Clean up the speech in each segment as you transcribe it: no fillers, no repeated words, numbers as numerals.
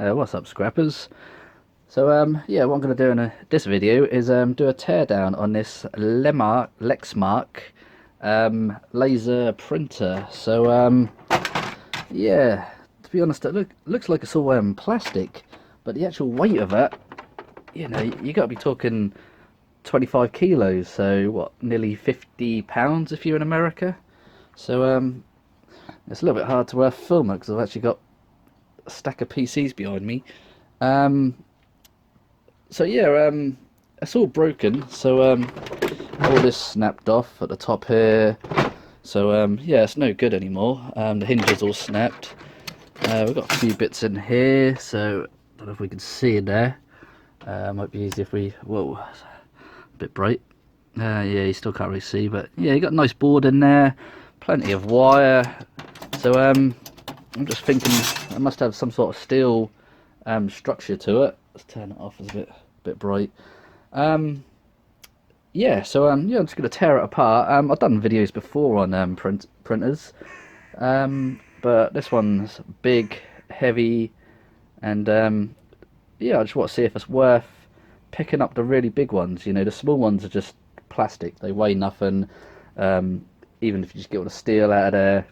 What's up, scrappers? So yeah, what I'm going to do in this video is do a teardown on this Lexmark laser printer. So yeah, to be honest, it looks like it's all plastic, but the actual weight of it, you know, you got to be talking 25 kilos. So what, nearly 50 pounds if you're in America. So it's a little bit hard to film it because I've actually got a stack of PCs behind me. So yeah, it's all broken. So all this snapped off at the top here. So yeah, it's no good anymore. The hinge is all snapped. We've got a few bits in here, so I don't know if we can see in there. Might be easy if we... Whoa, a bit bright. Yeah, you still can't really see, but yeah, you got a nice board in there, plenty of wire. So I'm just thinking I must have some sort of steel structure to it. Let's turn it off, it's a bit bright. Yeah, so yeah, I'm just going to tear it apart. I've done videos before on printers, but this one's big, heavy, and yeah, I just want to see if it's worth picking up the really big ones. You know, the small ones are just plastic, they weigh nothing. Even if you just get all the steel out of there,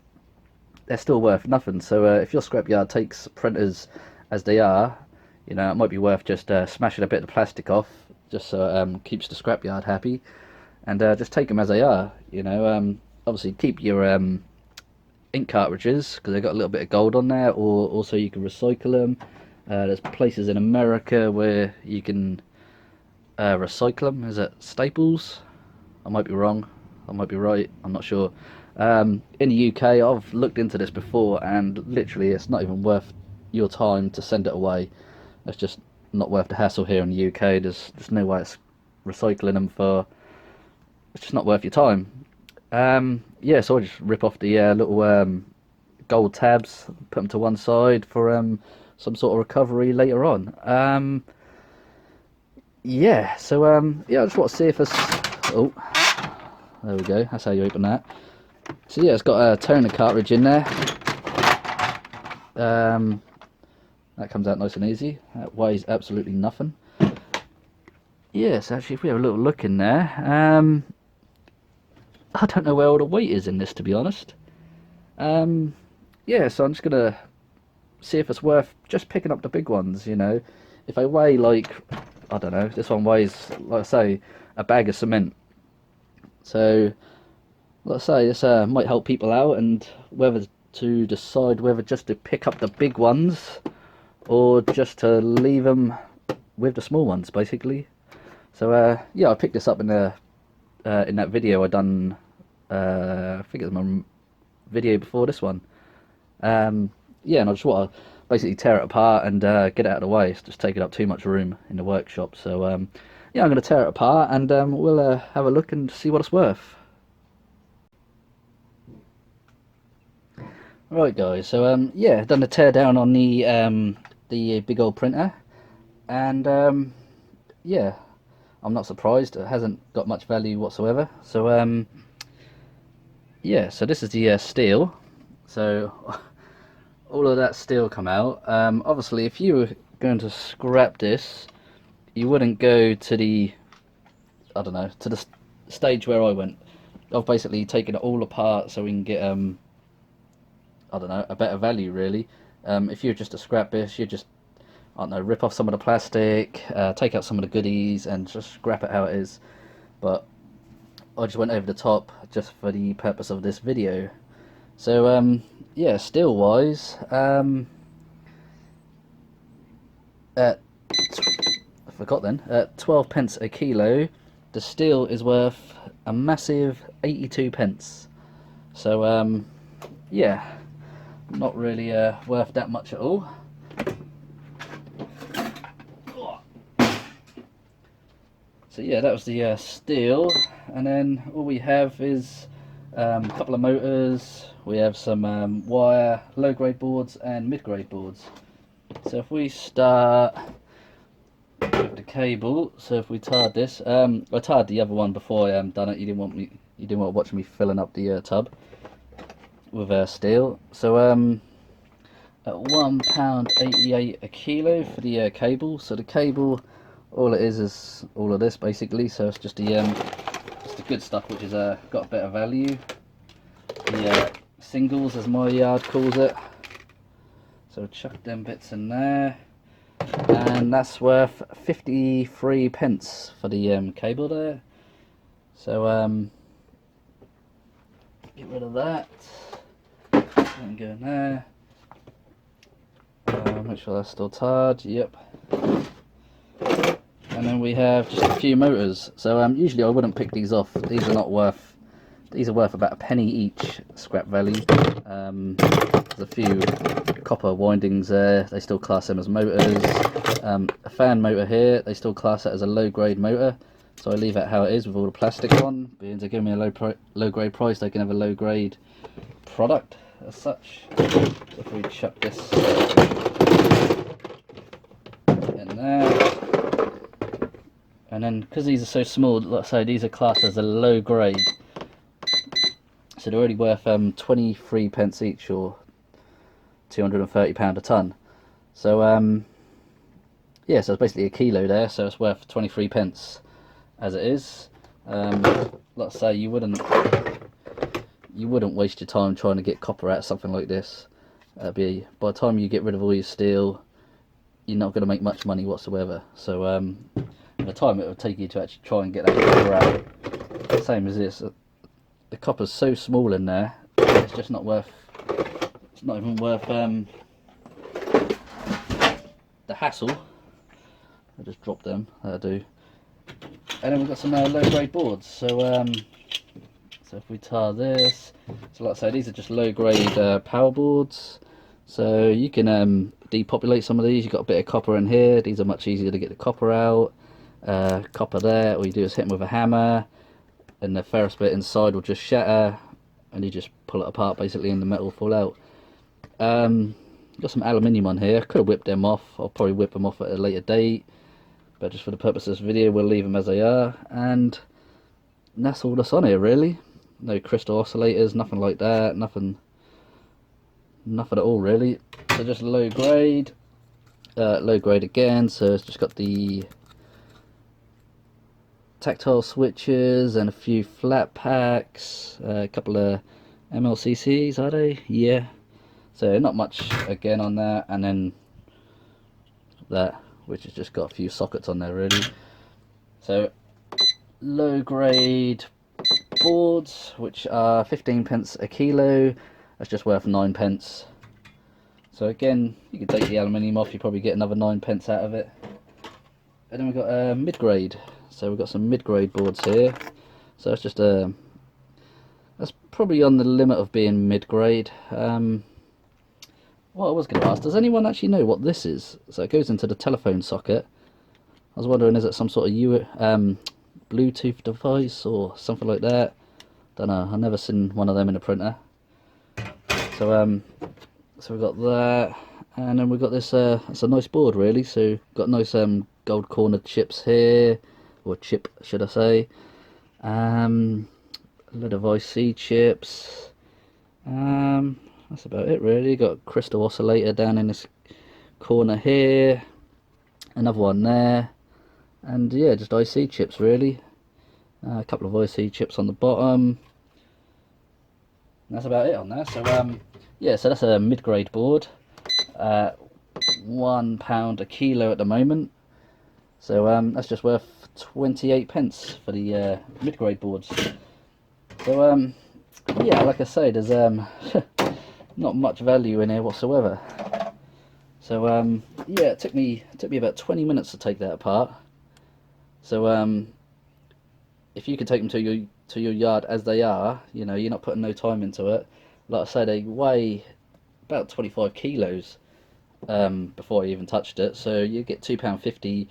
they're still worth nothing. So if your scrapyard takes printers as they are, you know, it might be worth just smashing a bit of the plastic off, just so it keeps the scrapyard happy, and just take them as they are. You know, obviously keep your ink cartridges because they've got a little bit of gold on there, or also you can recycle them. There's places in America where you can recycle them. Is it Staples? I might be wrong. I might be right. I'm not sure. In the UK, I've looked into this before, and literally, it's not even worth your time to send it away. It's just not worth the hassle here in the UK. There's no way it's recycling them for. It's just not worth your time. Yeah, so I just rip off the little gold tabs, put them to one side for some sort of recovery later on. Yeah, so yeah, I just want to see if it's. Oh, there we go. That's how you open that. So yeah, it's got a toner cartridge in there. That comes out nice and easy. That weighs absolutely nothing. Yes, actually, if we have a little look in there, I don't know where all the weight is in this, to be honest. Yeah, so I'm just gonna see if it's worth just picking up the big ones. You know, if I weigh like, I don't know, this one weighs, like I say, a bag of cement. So, let's say this might help people out, and whether to decide whether just to pick up the big ones or just to leave them with the small ones, basically. So yeah, I picked this up in that video I done. I think it was my video before this one. Yeah, and I just want to basically tear it apart and get it out of the way. It's just taking up too much room in the workshop. So yeah, I'm going to tear it apart, and we'll have a look and see what it's worth. Right, guys. So yeah, done the tear down on the big old printer, and yeah, I'm not surprised. It hasn't got much value whatsoever. So yeah, so this is the steel. So all of that steel come out. Obviously, if you were going to scrap this, you wouldn't go to the, I don't know, to the stage where I went. I've basically taken it all apart so we can get I don't know, a better value really. If you're just to scrap this, you just, I don't know, rip off some of the plastic, take out some of the goodies and just scrap it how it is. But I just went over the top just for the purpose of this video. So yeah, steel wise, at, I forgot then, at 12 pence a kilo, the steel is worth a massive 82 pence. So yeah, not really worth that much at all. So yeah, that was the steel, and then all we have is a couple of motors. We have some wire, low grade boards and mid grade boards. So if we start with the cable, so if we tarred this, I tarred the other one before I done it. You didn't want to watch me filling up the tub with steel. So at £1.88 a kilo for the cable. So the cable, all it is all of this basically. So it's just the good stuff, which is got a bit of value. The singles, as my yard calls it. So chuck them bits in there, and that's worth 53 pence for the cable there. So get rid of that. And go in there. Make sure that's still tarred. Yep. And then we have just a few motors. So usually I wouldn't pick these off. These are not worth. These are worth about a penny each, scrap value. There's a few copper windings there. They still class them as motors. A fan motor here. They still class it as a low grade motor. So I leave it how it is with all the plastic on. Being to give me a low grade price, they can have a low grade product as such. So if we chuck this in there, and then because these are so small, like I say, these are classed as a low grade, so they're already worth 23 pence each, or £230 a ton. So yeah, so it's basically a kilo there, so it's worth 23 pence as it is. Let's say you wouldn't waste your time trying to get copper out of something like this. By the time you get rid of all your steel, you're not going to make much money whatsoever. So the time it would take you to actually try and get that copper out, same as this. The copper's so small in there, it's just not worth. It's not even worth the hassle. I just drop them. That'll do. And then we've got some low grade boards. So if we tar this, so like I say, these are just low grade power boards. So you can depopulate some of these. You've got a bit of copper in here. These are much easier to get the copper out. Copper there, all you do is hit them with a hammer, and the ferrous bit inside will just shatter, and you just pull it apart basically, and the metal will fall out. Got some aluminium on here. Could have whipped them off. I'll probably whip them off at a later date, but just for the purpose of this video, we'll leave them as they are. And that's all that's on here really. No crystal oscillators, nothing like that, nothing at all really. So just low grade again. So it's just got the tactile switches and a few flat packs, a couple of MLCCs, are they? Yeah. So not much again on that, and then that, which has just got a few sockets on there really. So low grade boards, which are 15 pence a kilo. That's just worth 9 pence. So again, you can take the aluminium off, you probably get another 9 pence out of it. And then we've got mid-grade. So we've got some mid-grade boards here. So it's just that's probably on the limit of being mid-grade. What I was going to ask, does anyone actually know what this is? So it goes into the telephone socket. I was wondering, is it some sort of Bluetooth device or something like that? Don't know, I've never seen one of them in a printer. So so we've got that, and then we've got this. It's a nice board really. So got nice gold cornered chips here, or chip should I say. A load of IC chips. That's about it really. Got a crystal oscillator down in this corner here, another one there, and yeah, just IC chips really. A couple of IC chips on the bottom. That's about it on there. So yeah, so that's a mid-grade board. £1 a kilo at the moment. So that's just worth 28 pence for the mid-grade boards. So yeah, like I say, there's not much value in here whatsoever. So yeah, it took me about 20 minutes to take that apart. So if you can take them to your yard as they are, you know, you're not putting no time into it. Like I say, they weigh about 25 kilos before I even touched it. So you get £2.50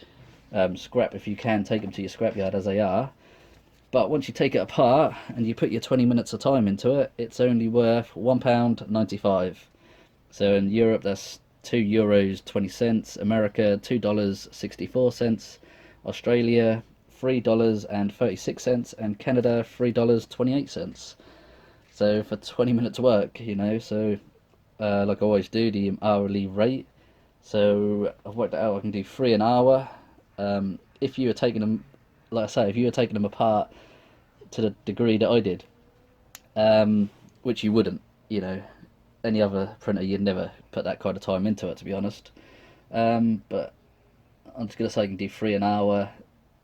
scrap if you can take them to your scrapyard as they are. But once you take it apart and you put your 20 minutes of time into it, it's only worth £1.95. So in Europe, that's €2.20, America $2.64, Australia $3.36, and Canada $3.28. So for 20 minutes work, you know, so like I always do, the hourly rate. So I've worked it out. I can do 3 an hour. If you were taking them, like I say, if you were taking them apart to the degree that I did, which you wouldn't, you know, any other printer, you'd never put that kind of time into it, to be honest. But I'm just gonna say I can do 3 an hour,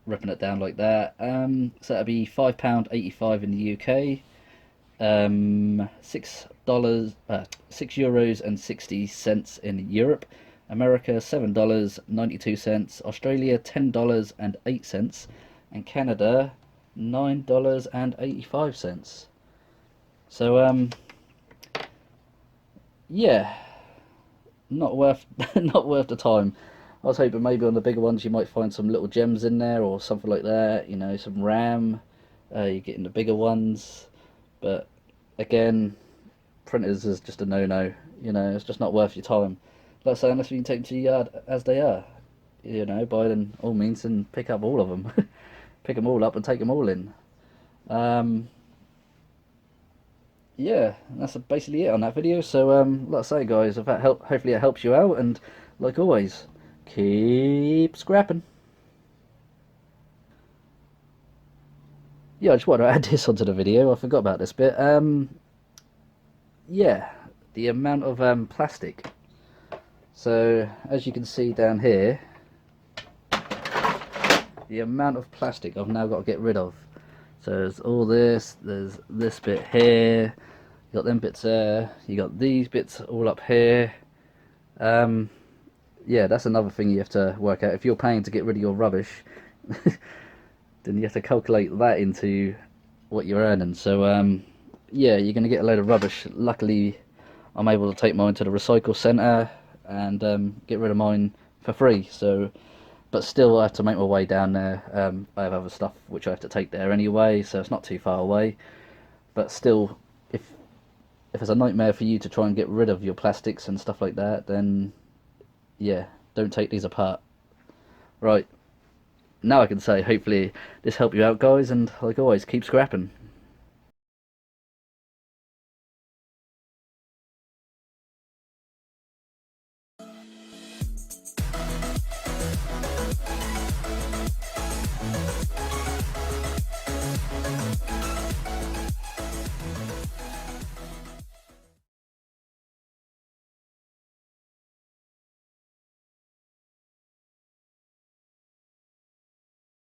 ripping it down like that. So that'd be £5.85 in the UK. $6, €6 and 60 cents in Europe. America $7.92. Australia $10.08, and Canada $9.85. So yeah, not worth not worth the time. I was hoping maybe on the bigger ones you might find some little gems in there or something like that. You know, some RAM. You're getting the bigger ones, but again, printers is just a no-no. You know, it's just not worth your time. Let's say unless you can take them to your yard as they are. You know, by then all means and pick up all of them, pick them all up and take them all in. Um, yeah, that's basically it on that video. So like I say, guys, if that hopefully it helps you out, and like always, keep scrapping. Yeah, I just wanted to add this onto the video. I forgot about this bit. Yeah, the amount of plastic. So as you can see down here, the amount of plastic I've now got to get rid of. So there's all this, there's this bit here, you got them bits there, you got these bits all up here. Yeah, that's another thing you have to work out. If you're paying to get rid of your rubbish, then you have to calculate that into what you're earning. So yeah, you're going to get a load of rubbish. Luckily, I'm able to take mine to the recycle centre and get rid of mine for free. So, but still, I have to make my way down there. I have other stuff which I have to take there anyway, so it's not too far away. But still, if it's a nightmare for you to try and get rid of your plastics and stuff like that, then yeah, don't take these apart. Right, now I can say hopefully this helped you out, guys, and like always, keep scrapping.